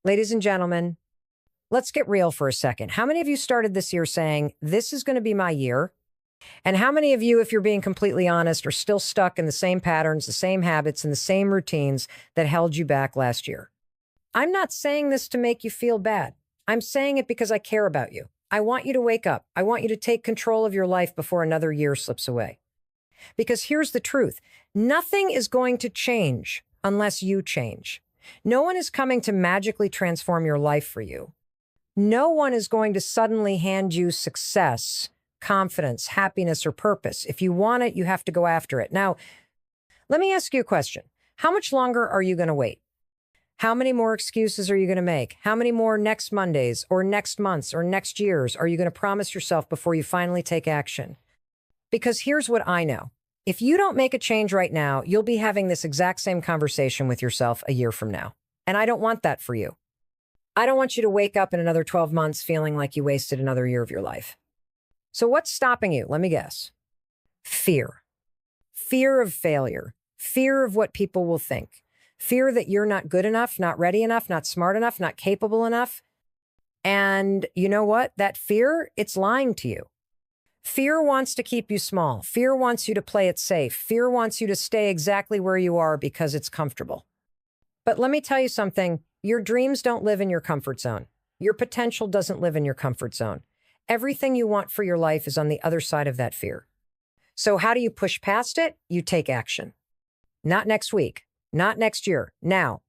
Ladies and gentlemen, let's get real for a second. How many of you started this year saying, this is going to be my year? And how many of you, if you're being completely honest, are still stuck in the same patterns, the same habits, and the same routines that held you back last year? I'm not saying this to make you feel bad. I'm saying it because I care about you. I want you to wake up. I want you to take control of your life before another year slips away. Because here's the truth. Nothing is going to change unless you change. No one is coming to magically transform your life for you. No one is going to suddenly hand you success, confidence, happiness, or purpose. If you want it, you have to go after it. Now, let me ask you a question. How much longer are you going to wait? How many more excuses are you going to make? How many more next Mondays or next months or next years are you going to promise yourself before you finally take action? Because here's what I know. If you don't make a change right now, you'll be having this exact same conversation with yourself a year from now. And I don't want that for you. I don't want you to wake up in another 12 months feeling like you wasted another year of your life. So what's stopping you? Let me guess. Fear. Fear of failure. Fear of what people will think. Fear that you're not good enough, not ready enough, not smart enough, not capable enough. And you know what? That fear, it's lying to you. Fear wants to keep you small. Fear wants you to play it safe. Fear wants you to stay exactly where you are because it's comfortable. But let me tell you something. Your dreams don't live in your comfort zone. Your potential doesn't live in your comfort zone. Everything you want for your life is on the other side of that fear. So how do you push past it? You take action. Not next week, not next year, now.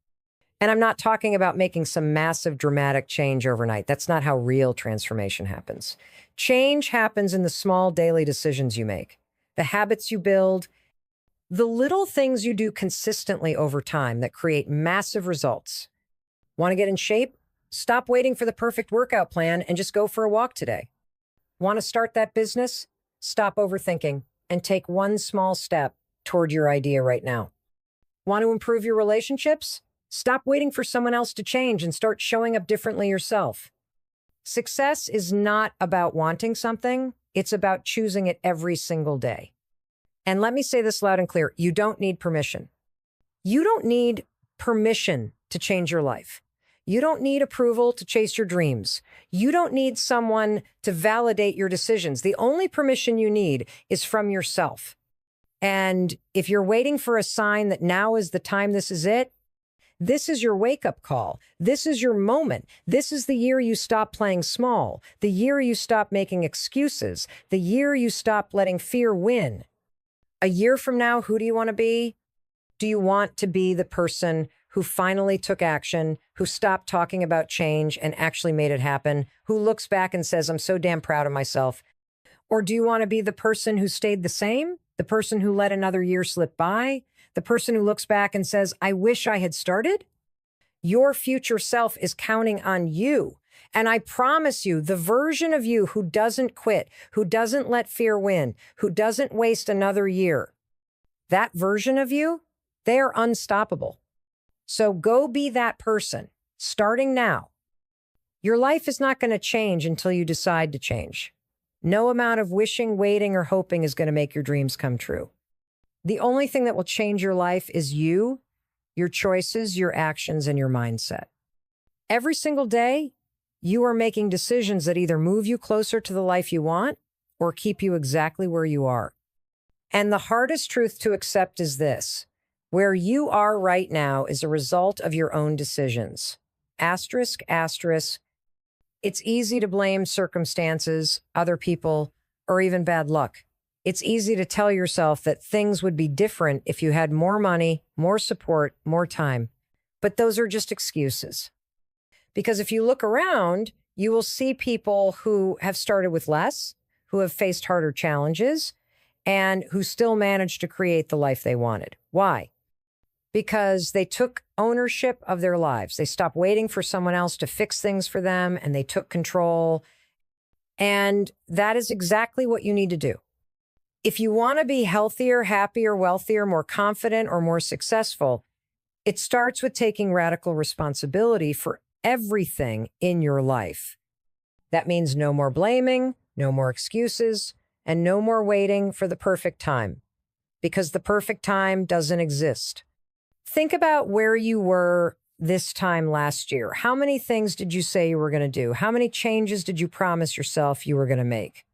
And I'm not talking about making some massive dramatic change overnight. That's not how real transformation happens. Change happens in the small daily decisions you make, the habits you build, the little things you do consistently over time that create massive results. Want to get in shape? Stop waiting for the perfect workout plan and just go for a walk today. Want to start that business? Stop overthinking and take one small step toward your idea right now. Want to improve your relationships? Stop waiting for someone else to change and start showing up differently yourself. Success is not about wanting something. It's about choosing it every single day. And let me say this loud and clear. You don't need permission. You don't need permission to change your life. You don't need approval to chase your dreams. You don't need someone to validate your decisions. The only permission you need is from yourself. And if you're waiting for a sign that now is the time, this is it, this is your wake-up call. This is your moment. This is the year you stop playing small, the year you stop making excuses, the year you stop letting fear win. A year from now, who do you want to be? Do you want to be the person who finally took action, who stopped talking about change and actually made it happen, who looks back and says, I'm so damn proud of myself? Or do you want to be the person who stayed the same, the person who let another year slip by, the person who looks back and says, I wish I had started? Your future self is counting on you. And I promise you, the version of you who doesn't quit, who doesn't let fear win, who doesn't waste another year, that version of you, they are unstoppable. So go be that person, starting now. Your life is not going to change until you decide to change. No amount of wishing, waiting, or hoping is going to make your dreams come true. The only thing that will change your life is you, your choices, your actions, and your mindset. Every single day, you are making decisions that either move you closer to the life you want or keep you exactly where you are. And the hardest truth to accept is this. Where you are right now is a result of your own decisions. Asterisk, asterisk. It's easy to blame circumstances, other people, or even bad luck. It's easy to tell yourself that things would be different if you had more money, more support, more time. But those are just excuses. Because if you look around, you will see people who have started with less, who have faced harder challenges, and who still managed to create the life they wanted. Why? Because they took ownership of their lives. They stopped waiting for someone else to fix things for them, and they took control. And that is exactly what you need to do. If you want to be healthier, happier, wealthier, more confident, or more successful, it starts with taking radical responsibility for everything in your life. That means no more blaming, no more excuses, and no more waiting for the perfect time, because the perfect time doesn't exist. Think about where you were this time last year? How many things did you say you were going to do? How many changes did you promise yourself you were going to make?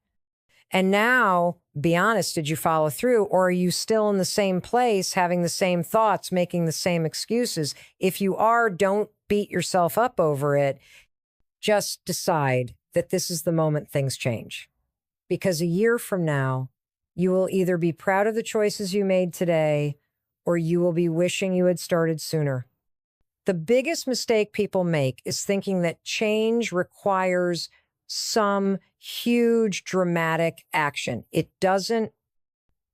And now, be honest, did you follow through, or are you still in the same place, having the same thoughts, making the same excuses? If you are, don't beat yourself up over it. Just decide that this is the moment things change. Because a year from now, you will either be proud of the choices you made today, or you will be wishing you had started sooner. The biggest mistake people make is thinking that change requires some huge dramatic action. It doesn't.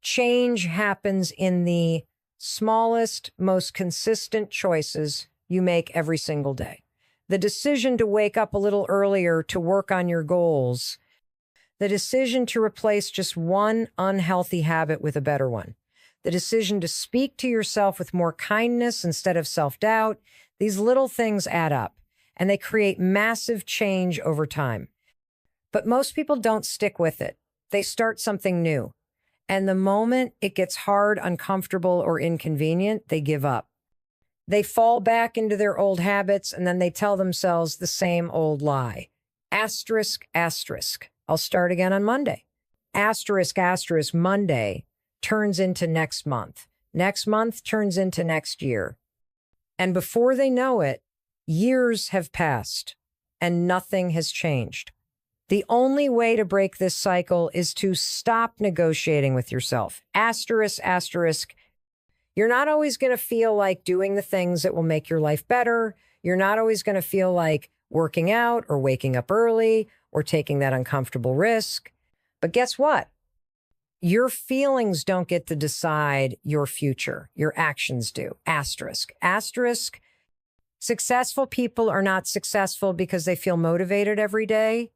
Change happens in the smallest, most consistent choices you make every single day. The decision to wake up a little earlier to work on your goals, the decision to replace just one unhealthy habit with a better one, the decision to speak to yourself with more kindness instead of self-doubt. These little things add up, and they create massive change over time. But most people don't stick with it. They start something new. And the moment it gets hard, uncomfortable, or inconvenient, they give up. They fall back into their old habits, and then they tell themselves the same old lie. Asterisk, asterisk. I'll start again on Monday. Asterisk, asterisk, Monday turns into next month. Next month turns into next year. And before they know it, years have passed, and nothing has changed. The only way to break this cycle is to stop negotiating with yourself. Asterisk, asterisk. You're not always going to feel like doing the things that will make your life better. You're not always going to feel like working out or waking up early or taking that uncomfortable risk. But guess what? Your feelings don't get to decide your future. Your actions do. Asterisk. Asterisk. Successful people are not successful because they feel motivated every day.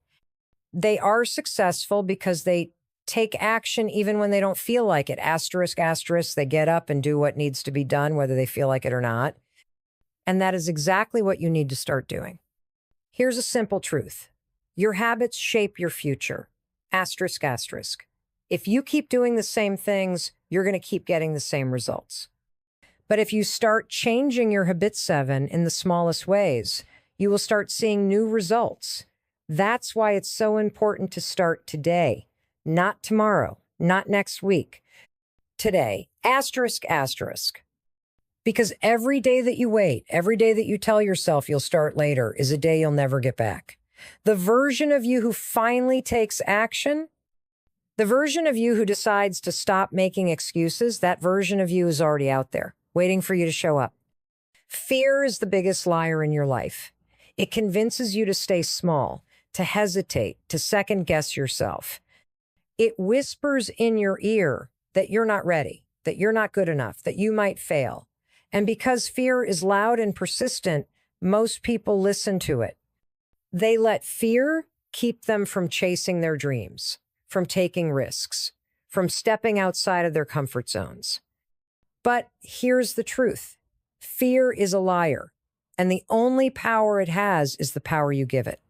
They are successful because they take action even when they don't feel like it. Asterisk, asterisk. They get up and do what needs to be done, whether they feel like it or not. And that is exactly what you need to start doing. Here's a simple truth. Your habits shape your future. Asterisk, asterisk. If you keep doing the same things, you're going to keep getting the same results. But if you start changing your habit 7 in the smallest ways, you will start seeing new results. That's why it's so important to start today, not tomorrow, not next week. Today, asterisk, asterisk. Because every day that you wait, every day that you tell yourself you'll start later is a day you'll never get back. The version of you who finally takes action, the version of you who decides to stop making excuses, that version of you is already out there, waiting for you to show up. Fear is the biggest liar in your life. It convinces you to stay small, to hesitate, to second guess yourself. It whispers in your ear that you're not ready, that you're not good enough, that you might fail. And because fear is loud and persistent, most people listen to it. They let fear keep them from chasing their dreams, from taking risks, from stepping outside of their comfort zones. But here's the truth. Fear is a liar, and the only power it has is the power you give it.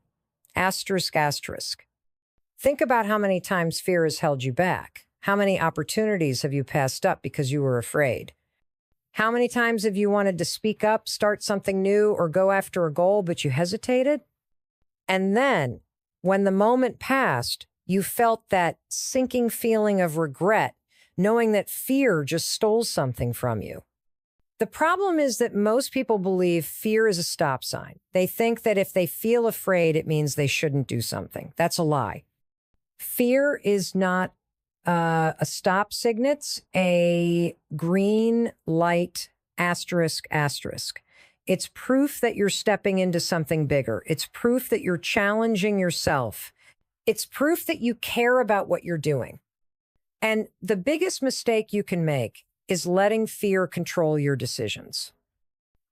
Asterisk, asterisk. Think about how many times fear has held you back. How many opportunities have you passed up because you were afraid? How many times have you wanted to speak up, start something new, or go after a goal, but you hesitated? And then, when the moment passed, you felt that sinking feeling of regret, knowing that fear just stole something from you. The problem is that most people believe fear is a stop sign. They think that if they feel afraid, it means they shouldn't do something. That's a lie. Fear is not a stop sign. It's a green light, asterisk, asterisk. It's proof that you're stepping into something bigger. It's proof that you're challenging yourself. It's proof that you care about what you're doing. And the biggest mistake you can make is letting fear control your decisions.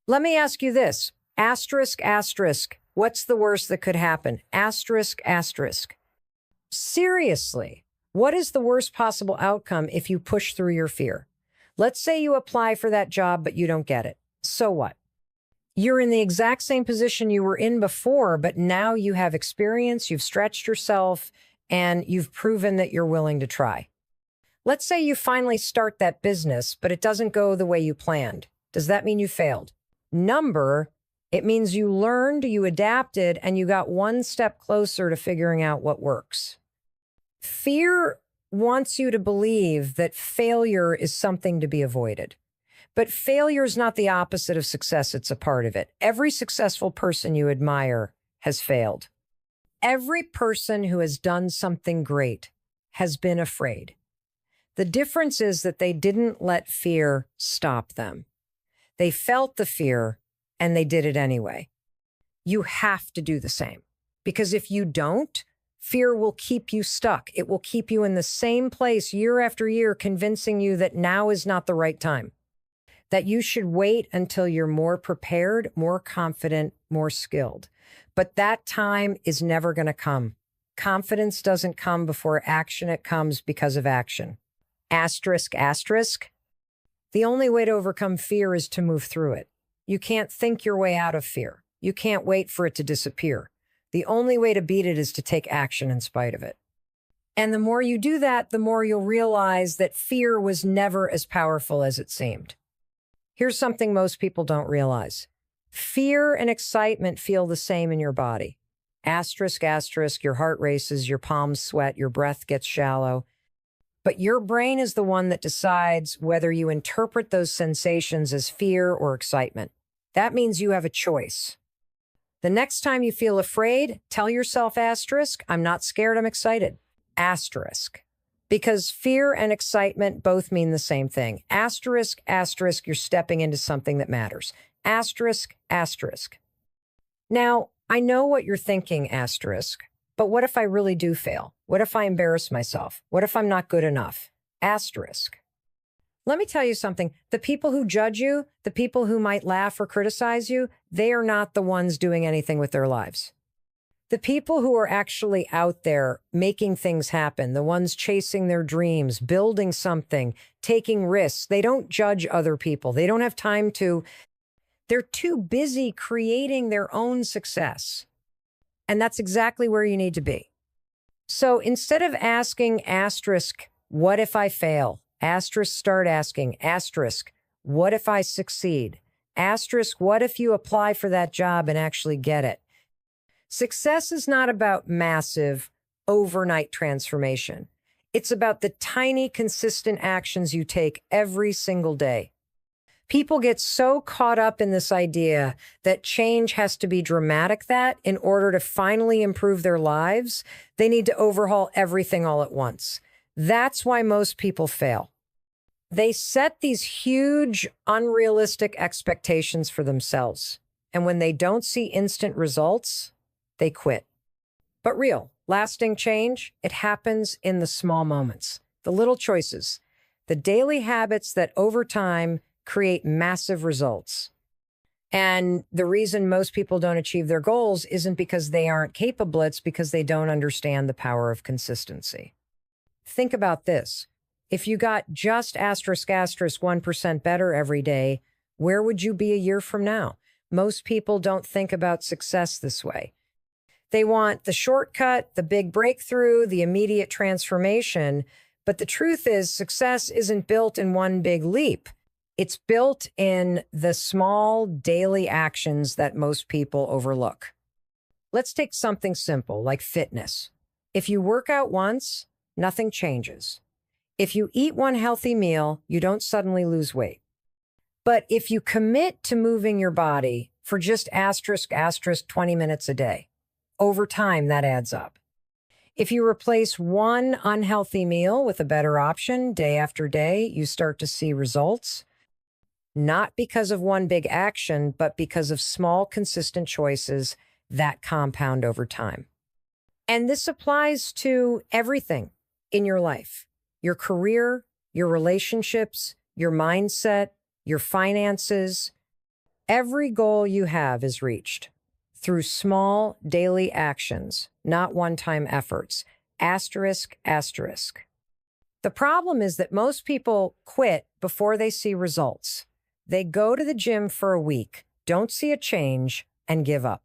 Let me ask you this. Asterisk, asterisk. What's the worst that could happen? Asterisk, asterisk. Seriously, what is the worst possible outcome if you push through your fear? Let's say you apply for that job, but you don't get it. So what? You're in the exact same position you were in before, but now you have experience, you've stretched yourself, and you've proven that you're willing to try. Let's say you finally start that business, but it doesn't go the way you planned. Does that mean you failed? Number It means you learned, you adapted, and you got one step closer to figuring out what works. Fear wants you to believe that failure is something to be avoided. But failure is not the opposite of success, it's a part of it. Every successful person you admire has failed. Every person who has done something great has been afraid. The difference is that they didn't let fear stop them. They felt the fear and they did it anyway. You have to do the same, because if you don't, fear will keep you stuck. It will keep you in the same place year after year, convincing you that now is not the right time, that you should wait until you're more prepared, more confident, more skilled. But that time is never going to come. Confidence doesn't come before action. It comes because of action. Asterisk, asterisk. The only way to overcome fear is to move through it. You can't think your way out of fear. You can't wait for it to disappear. The only way to beat it is to take action in spite of it. And the more you do that, the more you'll realize that fear was never as powerful as it seemed. Here's something most people don't realize. Fear and excitement feel the same in your body. Asterisk, asterisk, your heart races, your palms sweat, your breath gets shallow. But your brain is the one that decides whether you interpret those sensations as fear or excitement. That means you have a choice. The next time you feel afraid, tell yourself asterisk, I'm not scared, I'm excited. Asterisk. Because fear and excitement both mean the same thing. Asterisk, asterisk, you're stepping into something that matters. Asterisk, asterisk. Now, I know what you're thinking, asterisk, but what if I really do fail? What if I embarrass myself? What if I'm not good enough? Asterisk. Let me tell you something. The people who judge you, the people who might laugh or criticize you, they are not the ones doing anything with their lives. The people who are actually out there making things happen, the ones chasing their dreams, building something, taking risks, they don't judge other people. They don't have time to. They're too busy creating their own success. And that's exactly where you need to be. So instead of asking asterisk, what if I fail? Asterisk, start asking asterisk, what if I succeed? Asterisk, what if you apply for that job and actually get it? Success is not about massive, overnight transformation. It's about the tiny, consistent actions you take every single day. People get so caught up in this idea that change has to be dramatic, that in order to finally improve their lives, they need to overhaul everything all at once. That's why most people fail. They set these huge, unrealistic expectations for themselves. And when they don't see instant results, they quit. But real, lasting change, it happens in the small moments, the little choices, the daily habits that over time create massive results. And the reason most people don't achieve their goals isn't because they aren't capable, it's because they don't understand the power of consistency. Think about this. If you got just asterisk, asterisk 1% better every day, where would you be a year from now? Most people don't think about success this way. They want the shortcut, the big breakthrough, the immediate transformation. But the truth is, success isn't built in one big leap. It's built in the small daily actions that most people overlook. Let's take something simple like fitness. If you work out once, nothing changes. If you eat one healthy meal, you don't suddenly lose weight. But if you commit to moving your body for just asterisk, asterisk 20 minutes a day, over time, that adds up. If you replace one unhealthy meal with a better option day after day, you start to see results. Not because of one big action, but because of small, consistent choices that compound over time. And this applies to everything in your life, your career, your relationships, your mindset, your finances. Every goal you have is reached through small daily actions, not one-time efforts. Asterisk, asterisk. The problem is that most people quit before they see results. They go to the gym for a week, don't see a change, and give up.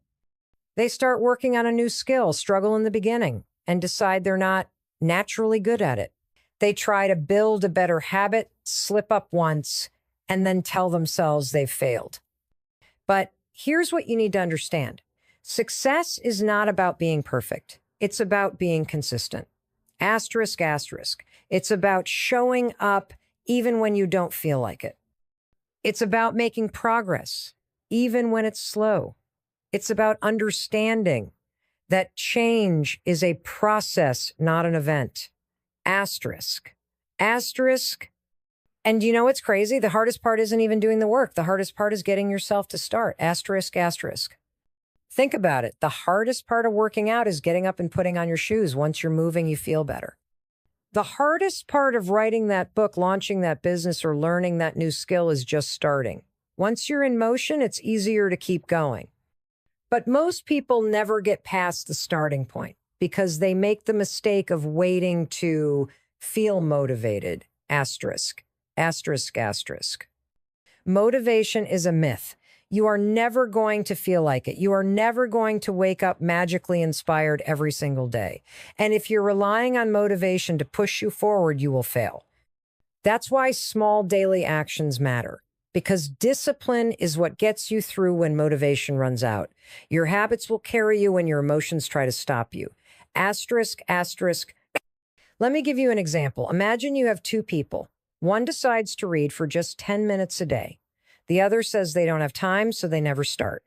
They start working on a new skill, struggle in the beginning, and decide they're not naturally good at it. They try to build a better habit, slip up once, and then tell themselves they've failed. But here's what you need to understand. Success is not about being perfect. It's about being consistent. Asterisk, asterisk. It's about showing up even when you don't feel like it. It's about making progress, even when it's slow. It's about understanding that change is a process, not an event. Asterisk. Asterisk. And you know what's crazy? The hardest part isn't even doing the work. The hardest part is getting yourself to start. Asterisk, asterisk. Think about it. The hardest part of working out is getting up and putting on your shoes. Once you're moving, you feel better. The hardest part of writing that book, launching that business, or learning that new skill is just starting. Once you're in motion, it's easier to keep going. But most people never get past the starting point because they make the mistake of waiting to feel motivated. Asterisk, asterisk, asterisk. Motivation is a myth. You are never going to feel like it. You are never going to wake up magically inspired every single day. And if you're relying on motivation to push you forward, you will fail. That's why small daily actions matter, because discipline is what gets you through when motivation runs out. Your habits will carry you when your emotions try to stop you. Asterisk, asterisk. Let me give you an example. Imagine you have two people. One decides to read for just 10 minutes a day. The other says they don't have time, so they never start.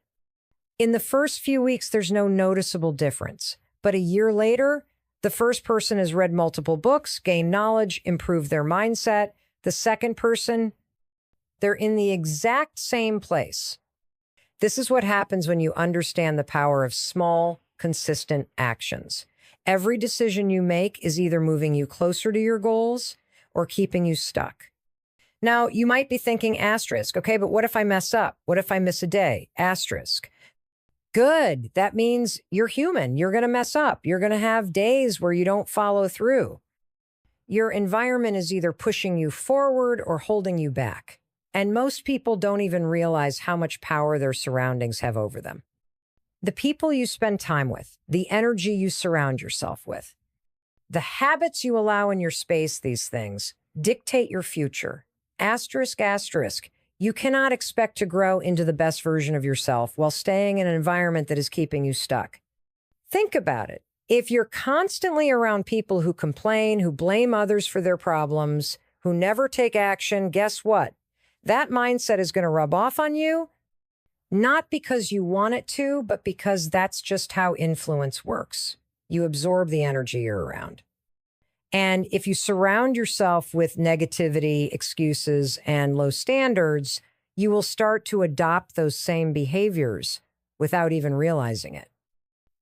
In the first few weeks, there's no noticeable difference. But a year later, the first person has read multiple books, gained knowledge, improved their mindset. The second person, they're in the exact same place. This is what happens when you understand the power of small, consistent actions. Every decision you make is either moving you closer to your goals or keeping you stuck. Now, you might be thinking asterisk, okay, but what if I mess up? What if I miss a day? Asterisk. Good. That means you're human. You're going to mess up. You're going to have days where you don't follow through. Your environment is either pushing you forward or holding you back. And most people don't even realize how much power their surroundings have over them. The people you spend time with, the energy you surround yourself with, the habits you allow in your space, these things dictate your future. Asterisk, asterisk. You cannot expect to grow into the best version of yourself while staying in an environment that is keeping you stuck. Think about it. If you're constantly around people who complain, who blame others for their problems, who never take action, guess what? That mindset is going to rub off on you, not because you want it to, but because that's just how influence works. You absorb the energy you're around. And if you surround yourself with negativity, excuses, and low standards, you will start to adopt those same behaviors without even realizing it.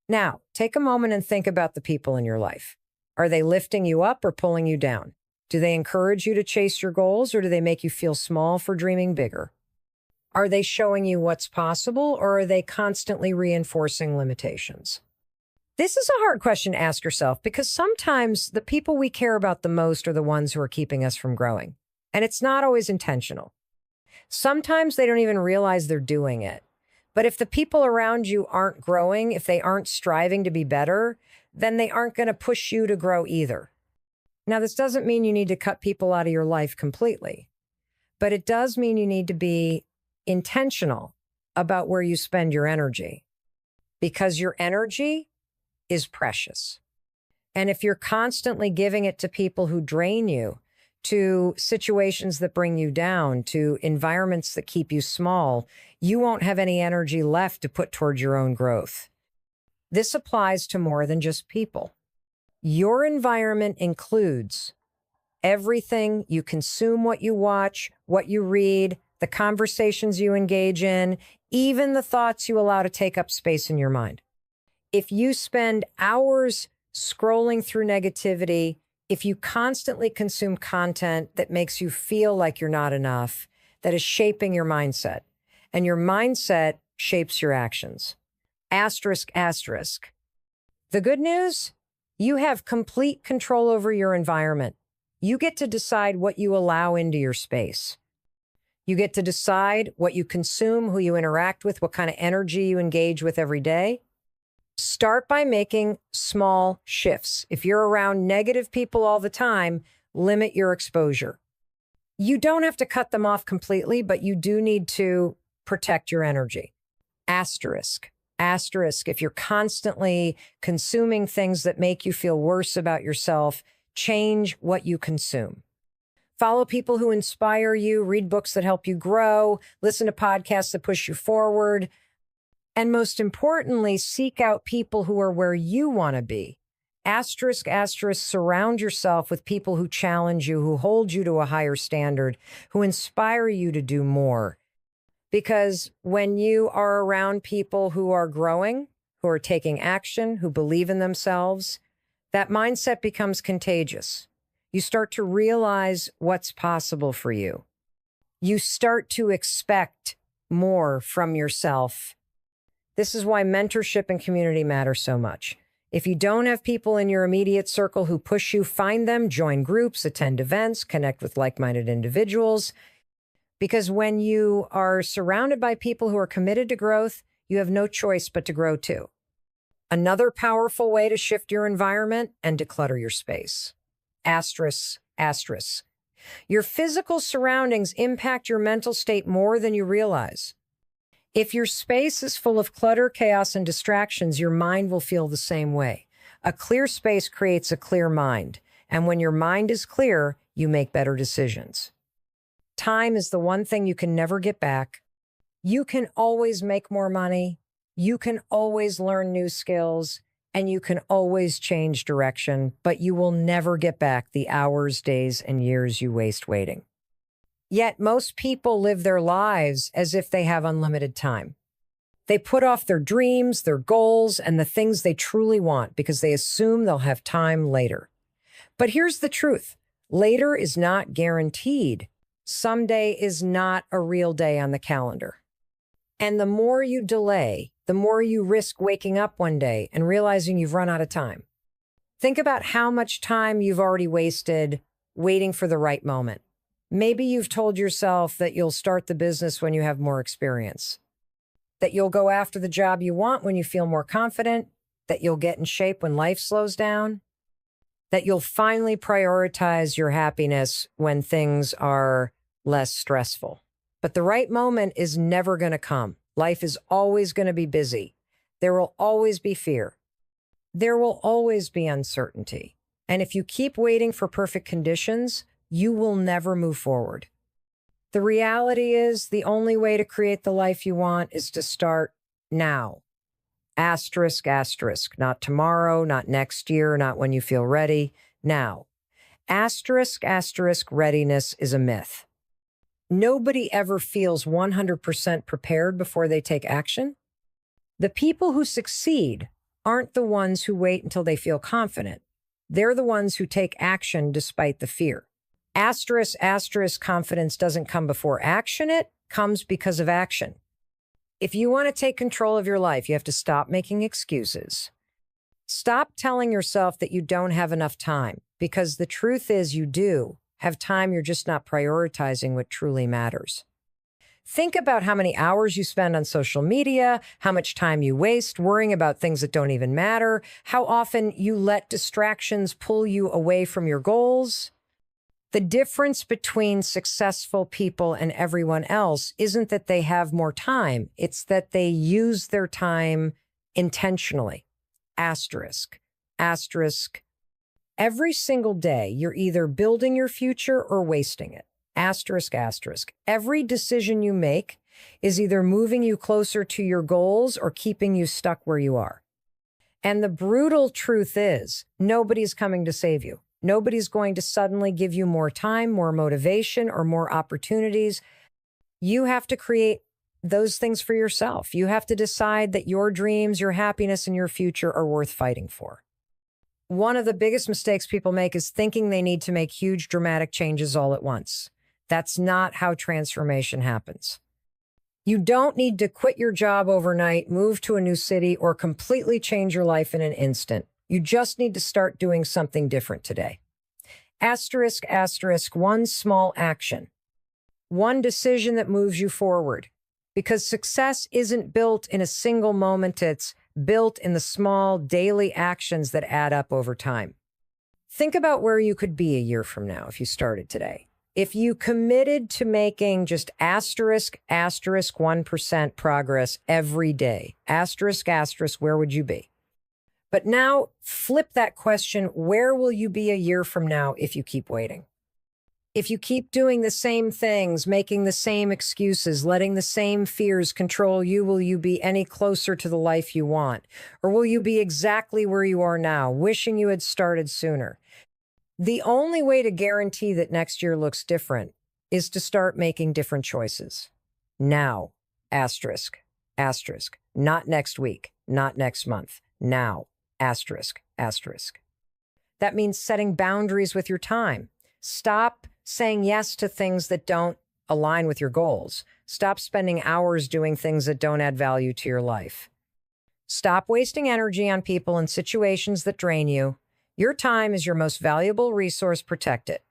Now, take a moment and think about the people in your life. Are they lifting you up or pulling you down? Do they encourage you to chase your goals, or do they make you feel small for dreaming bigger? Are they showing you what's possible, or are they constantly reinforcing limitations? This is a hard question to ask yourself, because sometimes the people we care about the most are the ones who are keeping us from growing. And it's not always intentional. Sometimes they don't even realize they're doing it. But if the people around you aren't growing, if they aren't striving to be better, then they aren't going to push you to grow either. Now, this doesn't mean you need to cut people out of your life completely, but it does mean you need to be intentional about where you spend your energy, because your energy is precious. And if you're constantly giving it to people who drain you, to situations that bring you down, to environments that keep you small, you won't have any energy left to put towards your own growth. This applies to more than just people. Your environment includes everything you consume, what you watch, what you read, the conversations you engage in, even the thoughts you allow to take up space in your mind. If you spend hours scrolling through negativity, if you constantly consume content that makes you feel like you're not enough, that is shaping your mindset, and your mindset shapes your actions. Asterisk, asterisk. The good news? You have complete control over your environment. You get to decide what you allow into your space. You get to decide what you consume, who you interact with, what kind of energy you engage with every day. Start by making small shifts. If you're around negative people all the time, limit your exposure. You don't have to cut them off completely, but you do need to protect your energy. Asterisk. Asterisk. If you're constantly consuming things that make you feel worse about yourself, change what you consume. Follow people who inspire you, read books that help you grow, listen to podcasts that push you forward, and most importantly, seek out people who are where you want to be. Asterisk, asterisk, surround yourself with people who challenge you, who hold you to a higher standard, who inspire you to do more. Because when you are around people who are growing, who are taking action, who believe in themselves, that mindset becomes contagious. You start to realize what's possible for you. You start to expect more from yourself. This is why mentorship and community matter so much. If you don't have people in your immediate circle who push you, find them, join groups, attend events, connect with like-minded individuals. Because when you are surrounded by people who are committed to growth, you have no choice but to grow too. Another powerful way to shift your environment and declutter your space. Asterisk, asterisk. Your physical surroundings impact your mental state more than you realize. If your space is full of clutter, chaos, and distractions, your mind will feel the same way. A clear space creates a clear mind. And when your mind is clear, you make better decisions. Time is the one thing you can never get back. You can always make more money. You can always learn new skills. And you can always change direction, but you will never get back the hours, days, and years you waste waiting. Yet most people live their lives as if they have unlimited time. They put off their dreams, their goals, and the things they truly want because they assume they'll have time later. But here's the truth. Later is not guaranteed. Someday is not a real day on the calendar. And the more you delay, the more you risk waking up one day and realizing you've run out of time. Think about how much time you've already wasted waiting for the right moment. Maybe you've told yourself that you'll start the business when you have more experience, that you'll go after the job you want when you feel more confident, that you'll get in shape when life slows down, that you'll finally prioritize your happiness when things are less stressful. But the right moment is never going to come. Life is always going to be busy. There will always be fear. There will always be uncertainty. And if you keep waiting for perfect conditions, you will never move forward. The reality is the only way to create the life you want is to start now. Asterisk, asterisk. Not tomorrow, not next year, not when you feel ready. Now. Asterisk, asterisk, readiness is a myth. Nobody ever feels 100% prepared before they take action. The people who succeed aren't the ones who wait until they feel confident. They're the ones who take action despite the fear. Asterisk, asterisk, confidence doesn't come before action. It comes because of action. If you want to take control of your life, you have to stop making excuses. Stop telling yourself that you don't have enough time, because the truth is you do have time. You're just not prioritizing what truly matters. Think about how many hours you spend on social media, how much time you waste worrying about things that don't even matter, how often you let distractions pull you away from your goals. The difference between successful people and everyone else isn't that they have more time. It's that they use their time intentionally. Asterisk, asterisk. Every single day, you're either building your future or wasting it. Asterisk, asterisk. Every decision you make is either moving you closer to your goals or keeping you stuck where you are. And the brutal truth is, nobody's coming to save you. Nobody's going to suddenly give you more time, more motivation, or more opportunities. You have to create those things for yourself. You have to decide that your dreams, your happiness, and your future are worth fighting for. One of the biggest mistakes people make is thinking they need to make huge, dramatic changes all at once. That's not how transformation happens. You don't need to quit your job overnight, move to a new city, or completely change your life in an instant. You just need to start doing something different today. Asterisk, asterisk, one small action. One decision that moves you forward. Because success isn't built in a single moment, it's built in the small daily actions that add up over time. Think about where you could be a year from now if you started today. If you committed to making just asterisk, asterisk 1% progress every day, asterisk, asterisk, where would you be? But now flip that question, where will you be a year from now if you keep waiting? If you keep doing the same things, making the same excuses, letting the same fears control you, will you be any closer to the life you want? Or will you be exactly where you are now, wishing you had started sooner? The only way to guarantee that next year looks different is to start making different choices. Now, asterisk, asterisk, not next week, not next month, now, asterisk, asterisk. That means setting boundaries with your time. Stop saying yes to things that don't align with your goals. Stop spending hours doing things that don't add value to your life. Stop wasting energy on people and situations that drain you. Your time is your most valuable resource. Protect it.